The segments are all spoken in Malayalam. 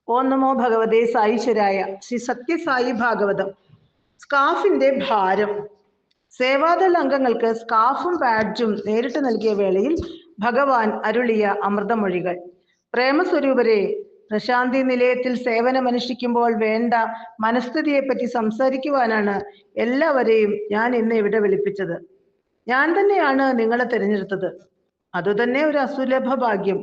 ഓം നമോ ഭഗവതേ സായിശ്വരായ. ശ്രീ സത്യസായി ഭാഗവതം. സ്കാഫിന്റെ ഭാരം. സേവാദൾ അംഗങ്ങൾക്ക് സ്കാഫും ബാഡ്ജും നേരിട്ട് നൽകിയ വേളയിൽ ഭഗവാൻ അരുളിയ അമൃതമൊഴികൾ. പ്രേമസ്വരൂപരെ, പ്രശാന്തി നിലയത്തിൽ സേവനമനുഷ്ഠിക്കുമ്പോൾ വേണ്ട മനസ്ഥിതിയെപ്പറ്റി സംസാരിക്കുവാനാണ് എല്ലാവരെയും ഞാൻ ഇന്ന് ഇവിടെ വിളിപ്പിച്ചത്. ഞാൻ തന്നെയാണ് നിങ്ങളെ തിരഞ്ഞെടുത്തത്. അതുതന്നെ ഒരു അസുലഭ ഭാഗ്യം.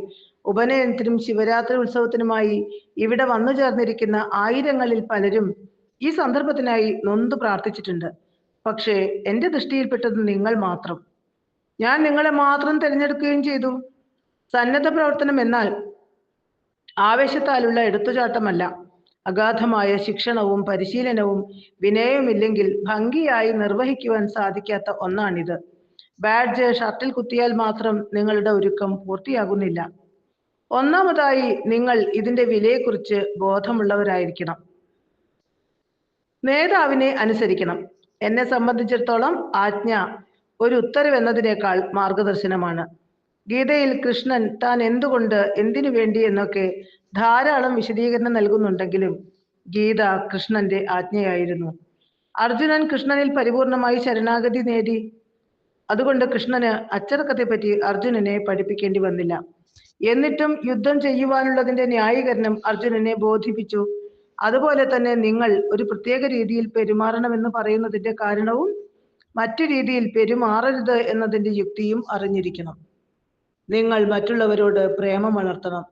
ഉപനയനത്തിനും ശിവരാത്രി ഉത്സവത്തിനുമായി ഇവിടെ വന്നു ചേർന്നിരിക്കുന്ന ആയിരങ്ങളിൽ പലരും ഈ സന്ദർഭത്തിനായി നൊന്തു പ്രാർത്ഥിച്ചിട്ടുണ്ട്. പക്ഷേ എന്റെ ദൃഷ്ടിയിൽപ്പെട്ടത് നിങ്ങൾ മാത്രം. ഞാൻ നിങ്ങളെ മാത്രം തിരഞ്ഞെടുക്കുകയും ചെയ്തു. സന്നദ്ധ പ്രവർത്തനം എന്നാൽ ആവേശത്താലുള്ള എടുത്തുചാട്ടമല്ല. അഗാധമായ ശിക്ഷണവും പരിശീലനവും വിനയവുമില്ലെങ്കിൽ ഭംഗിയായി നിർവഹിക്കുവാൻ സാധിക്കാത്ത ഒന്നാണിത്. ബാഡ്ജ് ഷർട്ടിൽ കുത്തിയാൽ മാത്രം നിങ്ങളുടെ ഒരുക്കം പൂർത്തിയാകുന്നില്ല. ഒന്നാമതായി നിങ്ങൾ ഇതിന്റെ വിലയെക്കുറിച്ച് ബോധമുള്ളവരായിരിക്കണം. നേതാവിനെ അനുസരിക്കണം. എന്നെ സംബന്ധിച്ചിടത്തോളം ആജ്ഞ ഒരു ഉത്തരവെന്നതിനേക്കാൾ മാർഗദർശനമാണ്. ഗീതയിൽ കൃഷ്ണൻ താൻ എന്തുകൊണ്ട്, എന്തിനു വേണ്ടി എന്നൊക്കെ ധാരാളം വിശദീകരണം നൽകുന്നുണ്ടെങ്കിലും ഗീത കൃഷ്ണന്റെ ആജ്ഞയായിരുന്നു. അർജുനൻ കൃഷ്ണനിൽ പരിപൂർണമായി ശരണാഗതി നേടി. അതുകൊണ്ട് കൃഷ്ണന് അച്ചടക്കത്തെപ്പറ്റി അർജുനനെ പഠിപ്പിക്കേണ്ടി വന്നില്ല. എന്നിട്ടും യുദ്ധം ചെയ്യുവാനുള്ളതിന്റെ ന്യായീകരണം അർജുനനെ ബോധിപ്പിച്ചു. അതുപോലെ തന്നെ നിങ്ങൾ ഒരു പ്രത്യേക രീതിയിൽ പെരുമാറണമെന്ന് പറയുന്നതിന്റെ കാരണവും മറ്റു രീതിയിൽ പെരുമാറരുത് എന്നതിന്റെ യുക്തിയും അറിഞ്ഞിരിക്കണം. നിങ്ങൾ മറ്റുള്ളവരോട് പ്രേമം വളർത്തണം.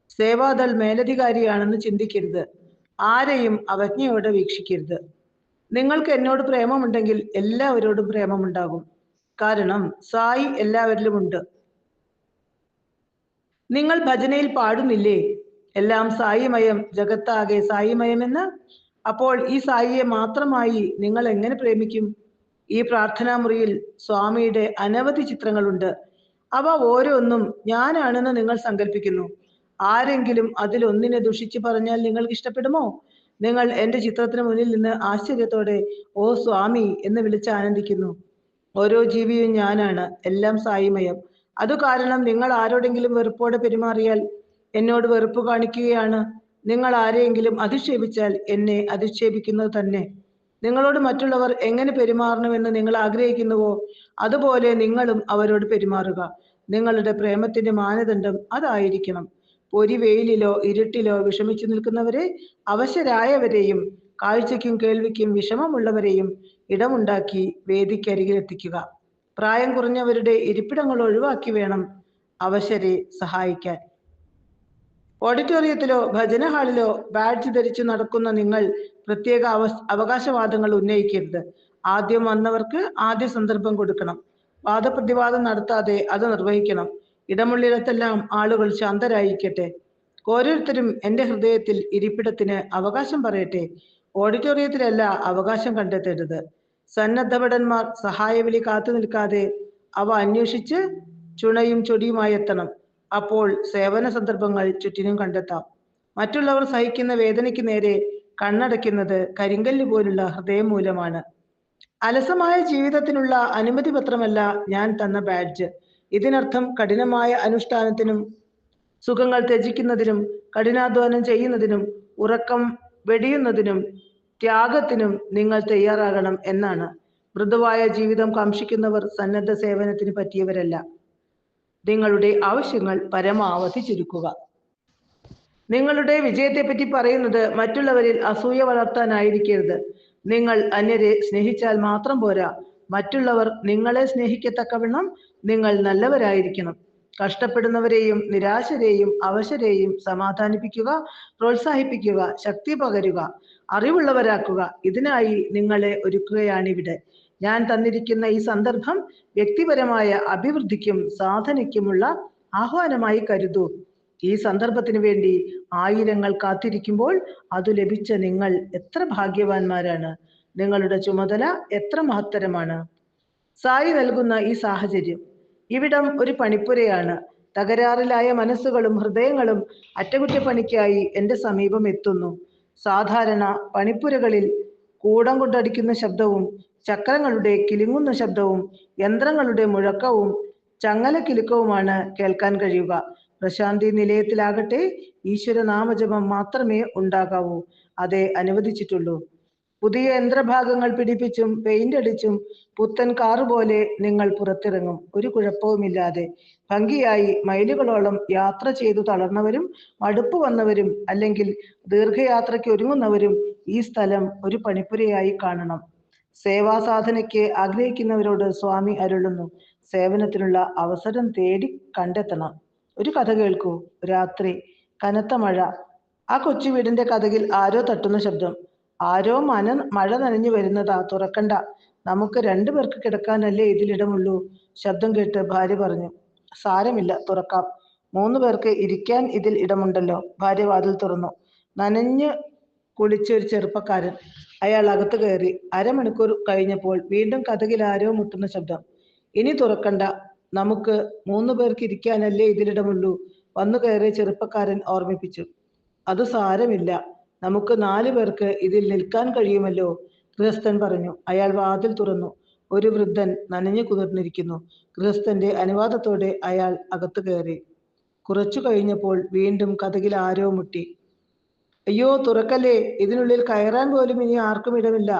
സേവാദൾ മേലധികാരിയാണെന്ന് ചിന്തിക്കരുത്. ആരെയും അവജ്ഞയോടെ വീക്ഷിക്കരുത്. നിങ്ങൾക്ക് എന്നോട് പ്രേമമുണ്ടെങ്കിൽ എല്ലാവരോടും പ്രേമമുണ്ടാകും. കാരണം സായി എല്ലാവരിലുമുണ്ട്. നിങ്ങൾ ഭജനയിൽ പാടുന്നില്ലേ, എല്ലാം സായിമയം, ജഗത്താകെ സായിമയമെന്ന്? അപ്പോൾ ഈ സായിയെ മാത്രമായി നിങ്ങൾ എങ്ങനെ പ്രേമിക്കും? ഈ പ്രാർത്ഥനാ മുറിയിൽ സ്വാമിയുടെ അനവധി ചിത്രങ്ങളുണ്ട്. അവ ഓരോന്നും ഞാനാണെന്ന് നിങ്ങൾ സങ്കല്പിക്കുന്നു. ആരെങ്കിലും അതിലൊന്നിനെ ദുഷിച്ചു പറഞ്ഞാൽ നിങ്ങൾക്ക് ഇഷ്ടപ്പെടുമോ? നിങ്ങൾ എന്റെ ചിത്രത്തിന് മുന്നിൽ നിന്ന് ആശ്ചര്യത്തോടെ ഓ സ്വാമി എന്ന് വിളിച്ച് ആനന്ദിക്കുന്നു. ഓരോ ജീവിയും ഞാനാണ്, എല്ലാം സായിമയം. അതു കാരണം നിങ്ങൾ ആരോടെങ്കിലും വെറുപ്പോടെ പെരുമാറിയാൽ എന്നോട് വെറുപ്പ് കാണിക്കുകയാണ്. നിങ്ങൾ ആരെയെങ്കിലും അധിക്ഷേപിച്ചാൽ എന്നെ അധിക്ഷേപിക്കുന്നത് തന്നെ. നിങ്ങളോട് മറ്റുള്ളവർ എങ്ങനെ പെരുമാറണമെന്ന് നിങ്ങൾ ആഗ്രഹിക്കുന്നുവോ അതുപോലെ നിങ്ങളും അവരോട് പെരുമാറുക. നിങ്ങളുടെ പ്രേമത്തിന്റെ മാനദണ്ഡം അതായിരിക്കണം. പൊരിവെയിലിലോ ഇരുട്ടിലോ വിഷമിച്ചു നിൽക്കുന്നവരെ, അവശരായവരെയും കാഴ്ചയ്ക്കും കേൾവിക്കും വിഷമമുള്ളവരെയും ഇടമുണ്ടാക്കി വേദിക്കരികിലെത്തിക്കുക. പ്രായം കുറഞ്ഞവരുടെ ഇരിപ്പിടങ്ങൾ ഒഴിവാക്കി വേണം അവശരെ സഹായിക്കാൻ. ഓഡിറ്റോറിയത്തിലോ ഭജന ഹാളിലോ ബാഡ്ജ് ധരിച്ചു നടക്കുന്ന നിങ്ങൾ പ്രത്യേക അവകാശവാദങ്ങൾ ഉന്നയിക്കരുത്. ആദ്യം വന്നവർക്ക് ആദ്യ സന്ദർഭം കൊടുക്കണം. വാദപ്രതിവാദം നടത്താതെ അത് നിർവഹിക്കണം. ഇടമുള്ളിടത്തെല്ലാം ആളുകൾ ശാന്തരായിരിക്കട്ടെ. ഓരോരുത്തരും എന്റെ ഹൃദയത്തിൽ ഇരിപ്പിടത്തിന് അവകാശം പറയട്ടെ. ഓഡിറ്റോറിയത്തിലല്ല അവകാശം കണ്ടെത്തരുത്. സന്നദ്ധഭടന്മാർ സഹായവിളി കാത്തു നിൽക്കാതെ അവ അന്വേഷിച്ച് ചുണയും ചൊടിയുമായി എത്തണം. അപ്പോൾ സേവന സന്ദർഭങ്ങൾ ചുറ്റിനും കണ്ടെത്താം. മറ്റുള്ളവർ സഹിക്കുന്ന വേദനയ്ക്ക് നേരെ കണ്ണടയ്ക്കുന്നത് കരിങ്കല്ല് പോലുള്ള ഹൃദയം മൂലമാണ്. അലസമായ ജീവിതത്തിനുള്ള അനുമതി പത്രമല്ല ഞാൻ തന്ന ബാഡ്ജ്. ഇതിനർത്ഥം കഠിനമായ അനുഷ്ഠാനത്തിനും സുഖങ്ങൾ ത്യജിക്കുന്നതിനും കഠിനാധ്വാനം ചെയ്യുന്നതിനും ഉറക്കം വെടിയുന്നതിനും ത്യാഗത്തിനും നിങ്ങൾ തയ്യാറാകണം എന്നാണ്. മൃദുവായ ജീവിതം കാംക്ഷിക്കുന്നവർ സന്നദ്ധ സേവനത്തിന് പറ്റിയവരല്ല. നിങ്ങളുടെ ആവശ്യങ്ങൾ പരമാവധി ചുരുക്കുക. നിങ്ങളുടെ വിജയത്തെപ്പറ്റി പറയുന്നത് മറ്റുള്ളവരിൽ അസൂയ വളർത്താനായിരിക്കരുത്. നിങ്ങൾ അന്യരെ സ്നേഹിച്ചാൽ മാത്രം പോരാ, മറ്റുള്ളവർ നിങ്ങളെ സ്നേഹിക്കത്തക്കവണ്ണം നിങ്ങൾ നല്ലവരായിരിക്കണം. കഷ്ടപ്പെടുന്നവരെയും നിരാശരെയും അവശരെയും സമാധാനിപ്പിക്കുക, പ്രോത്സാഹിപ്പിക്കുക, ശക്തി പകരുക, അറിവുള്ളവരാക്കുക. ഇതിനായി നിങ്ങളെ ഒരുക്കുകയാണിവിടെ. ഞാൻ തന്നിരിക്കുന്ന ഈ സന്ദർഭം വ്യക്തിപരമായ അഭിവൃദ്ധിക്കും സാധനയ്ക്കുമുള്ള ആഹ്വാനമായി കരുതൂ. ഈ സന്ദർഭത്തിന് വേണ്ടി ആയിരങ്ങൾ കാത്തിരിക്കുമ്പോൾ അത് ലഭിച്ച നിങ്ങൾ എത്ര ഭാഗ്യവാന്മാരാണ്. നിങ്ങളുടെ ചുമതല എത്ര മഹത്തരമാണ്. സായി നൽകുന്ന ഈ സാഹചര്യം, ഇവിടം ഒരു പണിപ്പുരയാണ്. തകരാറിലായ മനസ്സുകളും ഹൃദയങ്ങളും അറ്റകുറ്റപ്പണിക്കായി എന്റെ സമീപം എത്തുന്നു. സാധാരണ പണിപ്പുരകളിൽ കൂടം കൊണ്ടടിക്കുന്ന ശബ്ദവും ചക്രങ്ങളുടെ കിലുങ്ങുന്ന ശബ്ദവും യന്ത്രങ്ങളുടെ മുഴക്കവും ചങ്ങല കിലുക്കവുമാണ് കേൾക്കാൻ കഴിയുക. പ്രശാന്തി നിലയത്തിലാകട്ടെ ഈശ്വരനാമജപം മാത്രമേ ഉണ്ടാകാവൂ. അതേ അനുവദിച്ചിട്ടുള്ളൂ. പുതിയ യന്ത്രഭാഗങ്ങൾ പിടിപ്പിച്ചും പെയിന്റ് അടിച്ചും പുത്തൻ കാറ് പോലെ നിങ്ങൾ പുറത്തിറങ്ങും, ഒരു കുഴപ്പവുമില്ലാതെ. ഭംഗിയായി മൈലുകളോളം യാത്ര ചെയ്തു തളർന്നവരും മടുപ്പ് വന്നവരും അല്ലെങ്കിൽ ദീർഘയാത്രയ്ക്ക് ഒരുങ്ങുന്നവരും ഈ സ്ഥലം ഒരു പണിപ്പുരയായി കാണണം. സേവാസാധനയ്ക്ക് ആഗ്രഹിക്കുന്നവരോട് സ്വാമി അരുളുന്നു, സേവനത്തിനുള്ള അവസരം തേടി കണ്ടെത്തണം. ഒരു കഥ കേൾക്കൂ. രാത്രി, കനത്ത മഴ. ആ കൊച്ചു വീടിന്റെ കതകിൽ ആരോ തട്ടുന്ന ശബ്ദം. ആരോ മഴ നനഞ്ഞു വരുന്നതാ, തുറക്കണ്ട, നമുക്ക് 2 പേർക്ക് കിടക്കാനല്ലേ ഇതിലിടമുള്ളൂ. ശബ്ദം കേട്ട് ഭാര്യ പറഞ്ഞു, സാരമില്ല, തുറക്കാം, 3 പേർക്ക് ഇരിക്കാൻ ഇതിൽ ഇടമുണ്ടല്ലോ. ഭാര്യ വാതിൽ തുറന്നു. നനഞ്ഞ് കുളിച്ച ഒരു ചെറുപ്പക്കാരൻ. അയാൾ അകത്ത് കയറി. അരമണിക്കൂർ കഴിഞ്ഞപ്പോൾ വീണ്ടും കതകിൽ ആരോ മുട്ടുന്ന ശബ്ദം. ഇനി തുറക്കണ്ട, നമുക്ക് 3 പേർക്ക് ഇരിക്കാനല്ലേ ഇതിലിടമുള്ളൂ, വന്നു കയറിയ ചെറുപ്പക്കാരൻ ഓർമ്മിപ്പിച്ചു. അത് സാരമില്ല, നമുക്ക് 4 പേർക്ക് ഇതിൽ നിൽക്കാൻ കഴിയുമല്ലോ, ഗൃഹസ്ഥൻ പറഞ്ഞു. അയാൾ വാതിൽ തുറന്നു. ഒരു വൃദ്ധൻ നനഞ്ഞു കുതിർന്നിരിക്കുന്നു. ഗൃഹസ്ഥന്റെ അനുവാദത്തോടെ അയാൾ അകത്ത് കയറി. കുറച്ചു കഴിഞ്ഞപ്പോൾ വീണ്ടും കതകിൽ ആരോ മുട്ടി. അയ്യോ, തുറക്കല്ലേ, ഇതിനുള്ളിൽ കയറാൻ പോലും ഇനി ആർക്കും ഇടമില്ല,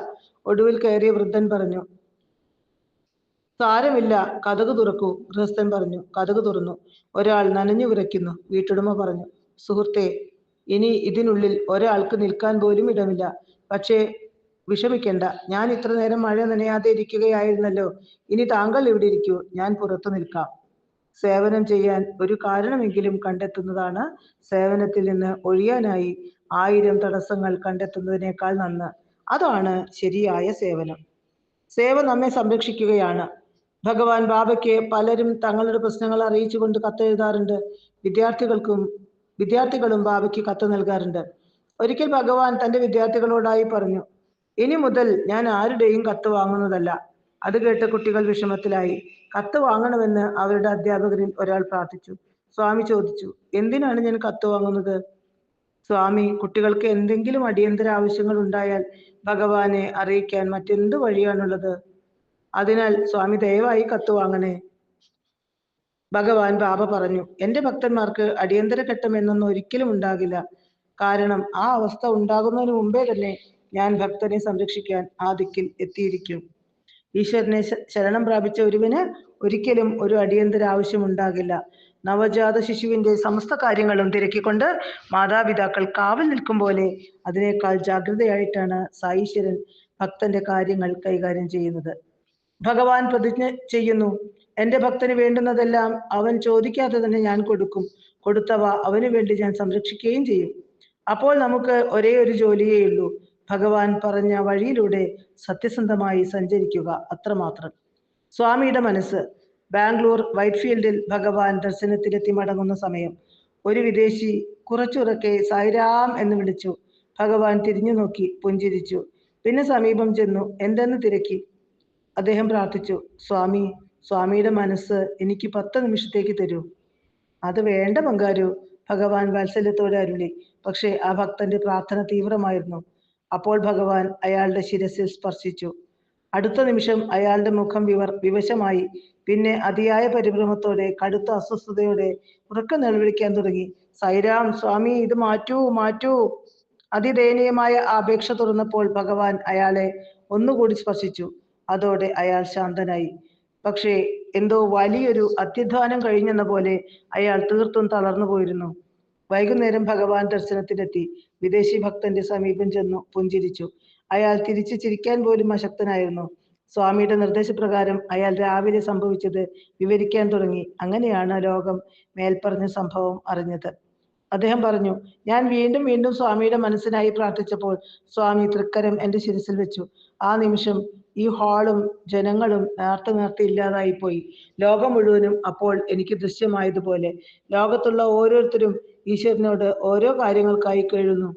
ഒടുവിൽ കയറിയ വൃദ്ധൻ പറഞ്ഞു. സാരമില്ല, കതക് തുറക്കൂ, ഗൃഹസ്ഥൻ പറഞ്ഞു. കതക് തുറന്നു. ഒരാൾ നനഞ്ഞു വിറയ്ക്കുന്നു. വീട്ടുടമ പറഞ്ഞു, സുഹൃത്തെ, ഇനി ഇതിനുള്ളിൽ ഒരാൾക്ക് നിൽക്കാൻ പോലും ഇടമില്ല. പക്ഷേ വിഷമിക്കണ്ട, ഞാൻ ഇത്ര നേരം മഴ നനയാതെ ഇരിക്കുകയായിരുന്നല്ലോ. ഇനി താങ്കൾ ഇവിടെ ഇരിക്കൂ, ഞാൻ പുറത്തു നിൽക്കാം. സേവനം ചെയ്യാൻ ഒരു കാരണമെങ്കിലും കണ്ടെത്തുന്നതാണ് സേവനത്തിൽ നിന്ന് ഒഴിയാനായി 1000 തടസ്സങ്ങൾ കണ്ടെത്തുന്നതിനേക്കാൾ നന്ന്. അതാണ് ശരിയായ സേവനം. സേവ നമ്മെ സംരക്ഷിക്കുകയാണ്. ഭഗവാൻ ബാബയ്ക്ക് പലരും തങ്ങളുടെ പ്രശ്നങ്ങൾ അറിയിച്ചുകൊണ്ട് കത്തെഴുതാറുണ്ട്. വിദ്യാർത്ഥികളും ബാബയ്ക്ക് കത്ത് നൽകാറുണ്ട്. ഒരിക്കൽ ഭഗവാൻ തന്റെ വിദ്യാർത്ഥികളോടായി പറഞ്ഞു, ഇനി മുതൽ ഞാൻ ആരുടെയും കത്ത് വാങ്ങുന്നതല്ല. അത് കേട്ട് കുട്ടികൾ വിഷമത്തിലായി. കത്ത് വാങ്ങണമെന്ന് അവരുടെ അധ്യാപകരിൽ ഒരാൾ പ്രാർത്ഥിച്ചു. സ്വാമി ചോദിച്ചു, എന്തിനാണ് ഞാൻ കത്ത് വാങ്ങുന്നത്? സ്വാമി, കുട്ടികൾക്ക് എന്തെങ്കിലും അടിയന്തര ആവശ്യങ്ങൾ ഉണ്ടായാൽ ഭഗവാനെ അറിയിക്കാൻ മറ്റെന്ത് വഴിയാണുള്ളത്? അതിനാൽ സ്വാമി ദയവായി കത്ത് വാങ്ങണേ. ഭഗവാൻ ബാബ പറഞ്ഞു, എന്റെ ഭക്തന്മാർക്ക് അടിയന്തര ഘട്ടം എന്നൊന്നും ഒരിക്കലും ഉണ്ടാകില്ല. കാരണം ആ അവസ്ഥ ഉണ്ടാകുന്നതിന് മുമ്പേ തന്നെ ഞാൻ ഭക്തനെ സംരക്ഷിക്കാൻ ആ ദിക്കിൽ എത്തിയിരിക്കും. ഈശ്വരനെ ശരണം പ്രാപിച്ച ഒരുവന് ഒരിക്കലും ഒരു അടിയന്തര ആവശ്യം ഉണ്ടാകില്ല. നവജാത ശിശുവിന്റെ സമസ്ത കാര്യങ്ങളും തിരക്കിക്കൊണ്ട് മാതാപിതാക്കൾ കാവൽ നിൽക്കും പോലെ അതിനേക്കാൾ ജാഗ്രതയായിട്ടാണ് സായീശ്വരൻ ഭക്തന്റെ കാര്യങ്ങൾ കൈകാര്യം ചെയ്യുന്നത്. ഭഗവാൻ പ്രതിജ്ഞ ചെയ്യുന്നു, എന്റെ ഭക്തന് വേണ്ടുന്നതെല്ലാം അവൻ ചോദിക്കാതെ തന്നെ ഞാൻ കൊടുക്കും. കൊടുത്തവ അവന് വേണ്ടി ഞാൻ സംരക്ഷിക്കുകയും ചെയ്യും. അപ്പോൾ നമുക്ക് ഒരേ ഒരു ജോലിയേയുള്ളൂ, ഭഗവാൻ പറഞ്ഞ വഴിയിലൂടെ സത്യസന്ധമായി സഞ്ചരിക്കുക, അത്രമാത്രം. സ്വാമിയുടെ മനസ്സ്. ബാംഗ്ലൂർ വൈറ്റ്ഫീൽഡിൽ ഭഗവാൻ ദർശനത്തിലെത്തി മടങ്ങുന്ന സമയം ഒരു വിദേശി കുറച്ചുറക്കെ സായിരാം എന്ന് വിളിച്ചു. ഭഗവാൻ തിരിഞ്ഞു നോക്കി, പുഞ്ചിരിച്ചു. പിന്നെ സമീപം ചെന്നു എന്തെന്ന് തിരക്കി. അദ്ദേഹം പ്രാർത്ഥിച്ചു, സ്വാമിയുടെ മനസ്സ് എനിക്ക് 10 നിമിഷത്തേക്ക് തരൂ. അത് വേണ്ട ബംഗാരു, ഭഗവാൻ വാത്സല്യത്തോടെ അരുളി. പക്ഷേ ആ ഭക്തന്റെ പ്രാർത്ഥന തീവ്രമായിരുന്നു. അപ്പോൾ ഭഗവാൻ അയാളുടെ ശിരസിൽ സ്പർശിച്ചു. അടുത്ത നിമിഷം അയാളുടെ മുഖം വിവശമായി. പിന്നെ അതിയായ പരിഭ്രമത്തോടെ, കടുത്ത അസ്വസ്ഥതയോടെ ഉറക്കെ നിലവിളിക്കാൻ തുടങ്ങി, സൈരാം, സ്വാമി, ഇത് മാറ്റൂ, മാറ്റൂ. അതിദയനീയമായ അപേക്ഷ തുറന്നപ്പോൾ ഭഗവാൻ അയാളെ ഒന്നുകൂടി സ്പർശിച്ചു. അതോടെ അയാൾ ശാന്തനായി. പക്ഷേ എന്തോ വലിയൊരു അത്യധ്വാനം കഴിഞ്ഞെന്ന പോലെ അയാൾ തീർത്തും തളർന്നു പോയിരുന്നു. വൈകുന്നേരം ഭഗവാൻ ദർശനത്തിലെത്തി. വിദേശി ഭക്തന്റെ സമീപം ചെന്നു പുഞ്ചിരിച്ചു. അയാൾ തിരിച്ചു ചിരിക്കാൻ പോലും അശക്തനായിരുന്നു. സ്വാമിയുടെ നിർദ്ദേശപ്രകാരം അയാൾ രാവിലെ സംഭവിച്ചത് വിവരിക്കാൻ തുടങ്ങി. അങ്ങനെയാണ് ലോകം മേൽപ്പറഞ്ഞ സംഭവം അറിഞ്ഞത്. അദ്ദേഹം പറഞ്ഞു, ഞാൻ വീണ്ടും വീണ്ടും സ്വാമിയുടെ മനസ്സിനായി പ്രാർത്ഥിച്ചപ്പോൾ സ്വാമി തൃക്കരം എന്റെ ശിരസിൽ വെച്ചു. ആ നിമിഷം ഈ ഹാളും ജനങ്ങളും നേർത്ത് ഇല്ലാതായിപ്പോയി. ലോകം മുഴുവനും അപ്പോൾ എനിക്ക് ദൃശ്യമായതുപോലെ. ലോകത്തുള്ള ഓരോരുത്തരും ഈശ്വരനോട് ഓരോ കാര്യങ്ങൾക്കായി കേഴുന്നു,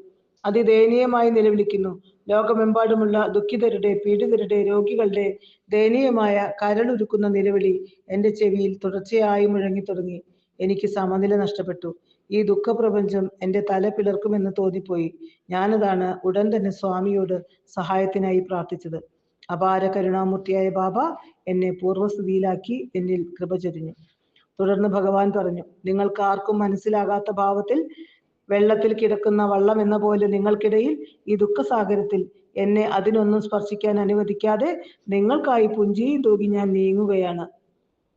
അതിദയനീയമായി നിലവിളിക്കുന്നു. ലോകമെമ്പാടുമുള്ള ദുഃഖിതരുടെ, പീഡിതരുടെ, രോഗികളുടെ ദയനീയമായ കരളുരുക്കുന്ന നിലവിളി എന്റെ ചെവിയിൽ തുടർച്ചയായി മുഴങ്ങി തുടങ്ങി. എനിക്ക് സമനില നഷ്ടപ്പെട്ടു. ഈ ദുഃഖപ്രപഞ്ചം എന്റെ തല പിളർക്കുമെന്ന് തോന്നിപ്പോയി. ഞാനതാണ് ഉടൻ തന്നെ സ്വാമിയോട് സഹായത്തിനായി പ്രാർത്ഥിച്ചത്. അപാര കരുണാമൂർത്തിയായ ബാബ എന്നെ പൂർവ്വസ്ഥിതിയിലാക്കി എന്നിൽ കൃപ ചൊരിഞ്ഞു. തുടർന്ന് ഭഗവാൻ പറഞ്ഞു, നിങ്ങൾക്ക് ആർക്കും മനസ്സിലാകാത്ത ഭാവത്തിൽ വെള്ളത്തിൽ കിടക്കുന്ന വള്ളം എന്ന പോലെ നിങ്ങൾക്കിടയിൽ ഈ ദുഃഖസാഗരത്തിൽ എന്നെ അതിനൊന്നും സ്പർശിക്കാൻ അനുവദിക്കാതെ നിങ്ങൾക്കായി പുഞ്ചിയും തൂകി ഞാൻ നീങ്ങുകയാണ്.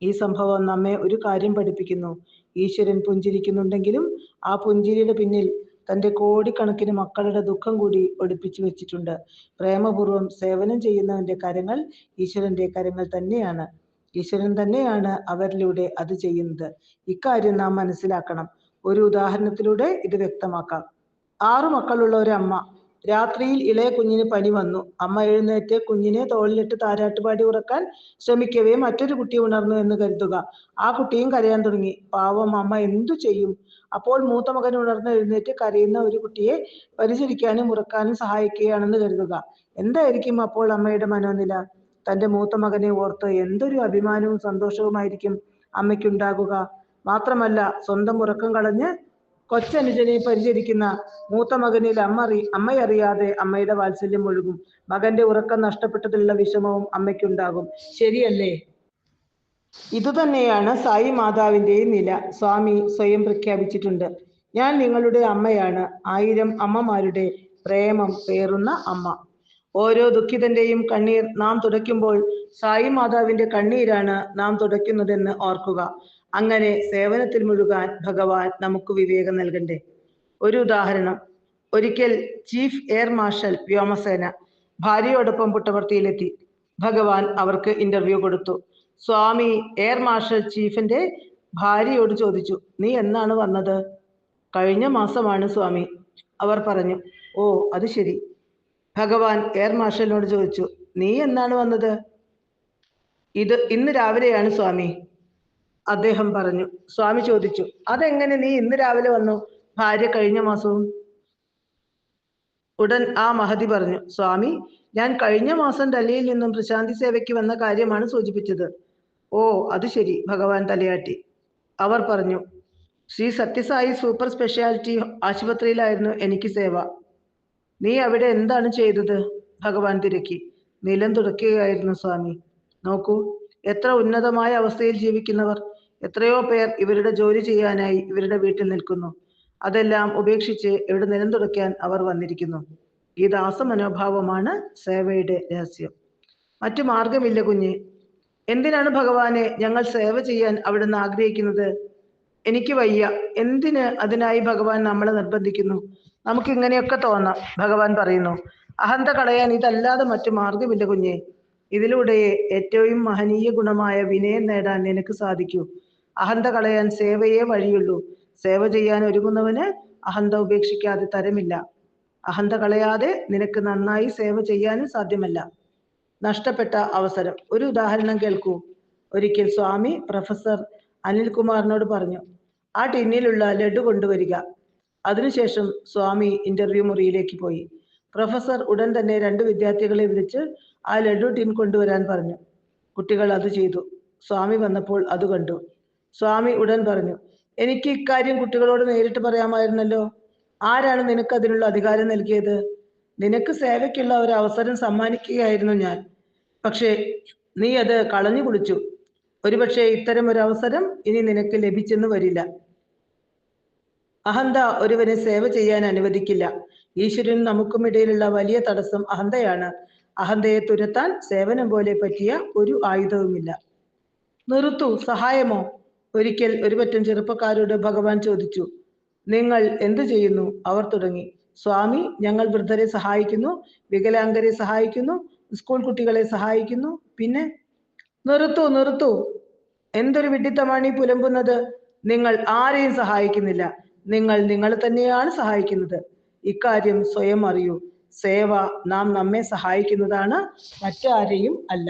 ഈ സംഭവം നമ്മെ ഒരു കാര്യം പഠിപ്പിക്കുന്നു. ഈശ്വരൻ പുഞ്ചിരിക്കുന്നുണ്ടെങ്കിലും ആ പുഞ്ചിരിയുടെ പിന്നിൽ തന്റെ കോടിക്കണക്കിന് മക്കളുടെ ദുഃഖം കൂടി ഒളിപ്പിച്ചു വെച്ചിട്ടുണ്ട്. പ്രേമപൂർവ്വം സേവനം ചെയ്യുന്നവന്റെ കരങ്ങൾ ഈശ്വരന്റെ കരങ്ങൾ തന്നെയാണ്. ഈശ്വരൻ തന്നെയാണ് അവരിലൂടെ അത് ചെയ്യുന്നത്. ഇക്കാര്യം നാം മനസ്സിലാക്കണം. ഒരു ഉദാഹരണത്തിലൂടെ ഇത് വ്യക്തമാക്കാം. 6 മക്കളുള്ള ഒരു അമ്മ. രാത്രിയിൽ ഇളയ കുഞ്ഞിന് പനി വന്നു. അമ്മ എഴുന്നേറ്റ് കുഞ്ഞിനെ തോളിലിട്ട് താരാട്ടുപാടി ഉറക്കാൻ ശ്രമിക്കവേ മറ്റൊരു കുട്ടി ഉണർന്നു എന്ന് കരുതുക. ആ കുട്ടിയും കരയാൻ തുടങ്ങി. പാവം അമ്മ എന്തു ചെയ്യും? അപ്പോൾ മൂത്ത മകൻ ഉണർന്ന് എഴുന്നേറ്റ് കരയുന്ന ഒരു കുട്ടിയെ പരിചരിക്കാനും ഉറക്കാനും സഹായിക്കുകയാണെന്ന് കരുതുക. എന്തായിരിക്കും അപ്പോൾ അമ്മയുടെ മനോനില? തന്റെ മൂത്ത മകനെ ഓർത്ത് എന്തൊരു അഭിമാനവും സന്തോഷവുമായിരിക്കും അമ്മയ്ക്കുണ്ടാകുക. മാത്രമല്ല, സ്വന്തം ഉറക്കം കളഞ്ഞ് കൊച്ചനുജനെ പരിചരിക്കുന്ന മൂത്ത മകനിൽ അമ്മയറിയാതെ അമ്മയുടെ വാത്സല്യം ഒഴുകും. മകന്റെ ഉറക്കം നഷ്ടപ്പെട്ടതിലുള്ള വിഷമവും അമ്മയ്ക്കുണ്ടാകും. ശരിയല്ലേ? ഇതുതന്നെയാണ് സായി മാതാവിന്റെയും നില. സ്വാമി സ്വയം പ്രഖ്യാപിച്ചിട്ടുണ്ട്, ഞാൻ നിങ്ങളുടെ അമ്മയാണ്, 1000 അമ്മമാരുടെ പ്രേമം പേറുന്ന അമ്മ. ഓരോ ദുഃഖിതന്റെയും കണ്ണീർ നാം തുടയ്ക്കുമ്പോൾ സായി മാതാവിന്റെ കണ്ണീരാണ് നാം തുടയ്ക്കുന്നതെന്ന് ഓർക്കുക. അങ്ങനെ സേവനത്തിൽ മുഴുകാൻ ഭഗവാൻ നമുക്ക് വിവേകം നൽകണ്ടേ? ഒരു ഉദാഹരണം. ഒരിക്കൽ ചീഫ് എയർ മാർഷൽ വ്യോമസേന ഭാര്യയോടൊപ്പം പുട്ടപർത്തിയിലെത്തി. ഭഗവാൻ അവർക്ക് ഇന്റർവ്യൂ കൊടുത്തു. സ്വാമി എയർ മാർഷൽ ചീഫിന്റെ ഭാര്യയോട് ചോദിച്ചു, നീ എന്നാണ് വന്നത്? കഴിഞ്ഞ മാസമാണ് സ്വാമി, അവർ പറഞ്ഞു. ഓ, അത് ശരി. ഭഗവാൻ എയർ മാർഷലിനോട് ചോദിച്ചു, നീ എന്നാണ് വന്നത്? ഇന്ന് രാവിലെയാണ് സ്വാമി, അദ്ദേഹം പറഞ്ഞു. സ്വാമി ചോദിച്ചു, അതെങ്ങനെ നീ ഇന്ന് രാവിലെ വന്നു, ഭാര്യ കഴിഞ്ഞ മാസവും? ഉടൻ ആ മഹതി പറഞ്ഞു, സ്വാമി, ഞാൻ കഴിഞ്ഞ മാസം ഡൽഹിയിൽ നിന്നും പ്രശാന്തി സേവയ്ക്ക് വന്ന കാര്യമാണ് സൂചിപ്പിച്ചത്. ഓ, അത് ശരി, ഭഗവാൻ തലയാട്ടി. അവർ പറഞ്ഞു, ശ്രീ സത്യസായി സൂപ്പർ സ്പെഷ്യാലിറ്റി ആശുപത്രിയിലായിരുന്നു എനിക്ക് സേവ. നീ അവിടെ എന്താണ് ചെയ്തത്? ഭഗവാൻ തിരക്കി. നിലം തുടയ്ക്കുകയായിരുന്നു സ്വാമി. നോക്കൂ, എത്ര ഉന്നതമായ അവസ്ഥയിൽ ജീവിക്കുന്നവർ, എത്രയോ പേർ ഇവരുടെ ജോലി ചെയ്യാനായി ഇവരുടെ വീട്ടിൽ നിൽക്കുന്നു. അതെല്ലാം ഉപേക്ഷിച്ച് ഇവിടെ നിലം തുടയ്ക്കാൻ അവർ വന്നിരിക്കുന്നു. ഈ ദാസമനോഭാവമാണ് സേവയുടെ രഹസ്യം. മറ്റു മാർഗമില്ല കുഞ്ഞെ. എന്തിനാണ് ഭഗവാനെ ഞങ്ങൾ സേവ ചെയ്യാൻ അവിടുന്ന് ആഗ്രഹിക്കുന്നത്? എനിക്ക് വയ്യ. എന്തിന് അതിനായി ഭഗവാൻ നമ്മളെ നിർബന്ധിക്കുന്നു? നമുക്ക് ഇങ്ങനെയൊക്കെ തോന്നാം. ഭഗവാൻ പറയുന്നു, അഹന്ത കളയാൻ ഇതല്ലാതെ മറ്റു മാർഗമില്ല കുഞ്ഞെ. ഇതിലൂടെ ഏറ്റവും മഹനീയ ഗുണമായ വിനയം നേടാൻ നിനക്ക് സാധിക്കൂ. അഹന്ത കളയാൻ സേവയെ വഴിയുള്ളൂ. സേവ ചെയ്യാൻ ഒരുങ്ങുന്നവന് അഹന്ത ഉപേക്ഷിക്കാതെ തരമില്ല. അഹന്ത കളയാതെ നിനക്ക് നന്നായി സേവ ചെയ്യാനും സാധ്യമല്ല. നഷ്ടപ്പെട്ട അവസരം. ഒരു ഉദാഹരണം കേൾക്കൂ. ഒരിക്കൽ സ്വാമി പ്രൊഫസർ അനിൽകുമാറിനോട് പറഞ്ഞു, ആ ടിന്നിലുള്ള ലഡു കൊണ്ടുവരിക. അതിനുശേഷം സ്വാമി ഇന്റർവ്യൂ മുറിയിലേക്ക് പോയി. പ്രൊഫസർ ഉടൻ തന്നെ 2 വിദ്യാർത്ഥികളെ വിളിച്ച് ആ ലഡു ടിൻ കൊണ്ടുവരാൻ പറഞ്ഞു. കുട്ടികൾ അത് ചെയ്തു. സ്വാമി വന്നപ്പോൾ അത് കണ്ടു. സ്വാമി ഉടൻ പറഞ്ഞു, എനിക്ക് ഇക്കാര്യം കുട്ടികളോട് നേരിട്ട് പറയാമായിരുന്നല്ലോ. ആരാണ് നിനക്ക് അതിനുള്ള അധികാരം നൽകിയത്? നിനക്ക് സേവയ്ക്കുള്ള ഒരു അവസരം സമ്മാനിക്കുകയായിരുന്നു ഞാൻ. പക്ഷേ നീ അത് കളഞ്ഞു കുളിച്ചു. ഒരുപക്ഷെ ഇത്തരം ഒരു അവസരം ഇനി നിനക്ക് ലഭിച്ചെന്ന് വരില്ല. അഹന്ത ഒരുവനെ സേവ ചെയ്യാൻ അനുവദിക്കില്ല. ഈശ്വരനും നമുക്കും ഇടയിലുള്ള വലിയ തടസ്സം അഹന്തയാണ്. അഹന്തയെ തുരത്താൻ സേവനം പോലെ പറ്റിയ ഒരു ആയുധവുമില്ല. നിർത്തു, സഹായമോ? ഒരിക്കൽ ഒരു പറ്റം ചെറുപ്പക്കാരോട് ഭഗവാൻ ചോദിച്ചു, നിങ്ങൾ എന്തു ചെയ്യുന്നു? അവർ തുടങ്ങി, സ്വാമി, ഞങ്ങൾ വൃദ്ധരെ സഹായിക്കുന്നു, വികലാംഗരെ സഹായിക്കുന്നു, സ്കൂൾ കുട്ടികളെ സഹായിക്കുന്നു. പിന്നെ? നിർത്തു. എന്തൊരു വിഡ്ഢിത്തമാണ് ഈ പുലമ്പുന്നത്? നിങ്ങൾ ആരെയും സഹായിക്കുന്നില്ല. നിങ്ങൾ നിങ്ങളെ തന്നെയാണ് സഹായിക്കുന്നത്. ഇക്കാര്യം സ്വയം അറിയൂ. സേവ നാം നമ്മെ സഹായിക്കുന്നതാണ്, മറ്റാരെയും അല്ല.